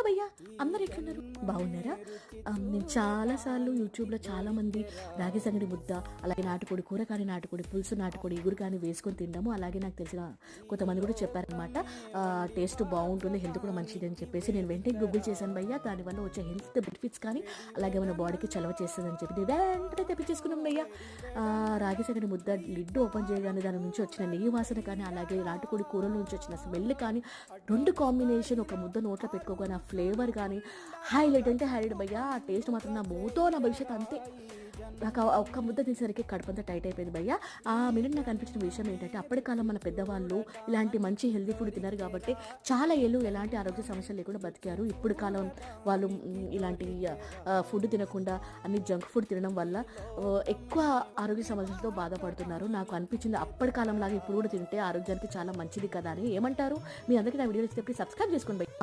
భయ్యా, అందరు ఎట్లున్నారు, బాగున్నారా? నేను చాలాసార్లు యూట్యూబ్లో చాలామంది రాగి సంగటి ముద్ద, అలాగే నాటుకోడి కూర కానీ, నాటుకోడి పులుసు, నాటుకోడి ఇగురు కానీ వేసుకొని తింటాము. అలాగే నాకు తెలిసిన కొంతమంది కూడా చెప్పారనమాట, టేస్ట్ బాగుంటుంది, హెల్త్ కూడా మంచిది అని చెప్పేసి. నేను వెంటనే గూగుల్ చేశాను భయ్యా, దానివల్ల వచ్చే హెల్త్ బెనిఫిట్స్ కానీ అలాగే మన బాడీకి చలవ చేస్తుందని చెప్పి వెంటనే తెప్పించేసుకున్నాం భయ్యా. రాగి సంగటి ముద్ద లిడ్ ఓపెన్ చేయగానే దాని నుంచి వచ్చిన నెయ్యి వాసన కానీ, అలాగే నాటుకోడి కూరల నుంచి వచ్చిన స్మెల్ కానీ, రెండు కాంబినేషన్ ఒక ముద్ద నోట్లో పెట్టుకోగానే ఆ ఫ్లేవర్ కానీ హైలైట్ అంటే హైలైట్ భయ్యా. ఆ టేస్ట్ మాత్రం నా మూతో నా భవిష్యత్ అంతే. నాకు ఒక్క ముద్ద తినేసరికి కడుపంతా టైట్ అయిపోయింది భయ్యా. ఆ మినిట్ నాకు అనిపించిన విషయం ఏంటంటే, అప్పటి కాలం మన పెద్దవాళ్ళు ఇలాంటి మంచి హెల్తీ ఫుడ్ తిన్నారు కాబట్టి చాలా ఏళ్ళు ఎలాంటి ఆరోగ్య సమస్యలు లేకుండా బతికారు. ఇప్పుడు కాలం వాళ్ళు ఇలాంటి ఫుడ్ తినకుండా అన్ని జంక్ ఫుడ్ తినడం వల్ల ఎక్కువ ఆరోగ్య సమస్యలతో బాధపడుతున్నారు. నాకు అనిపించింది అప్పటి కాలంలాగా ఇప్పుడు కూడా తింటే ఆరోగ్యానికి చాలా మంచిది కదా అని. ఏమంటారు? మీ అందరికీ నా వీడియో నచ్చితే సబ్స్క్రైబ్ చేసుకోండి భయ్యా.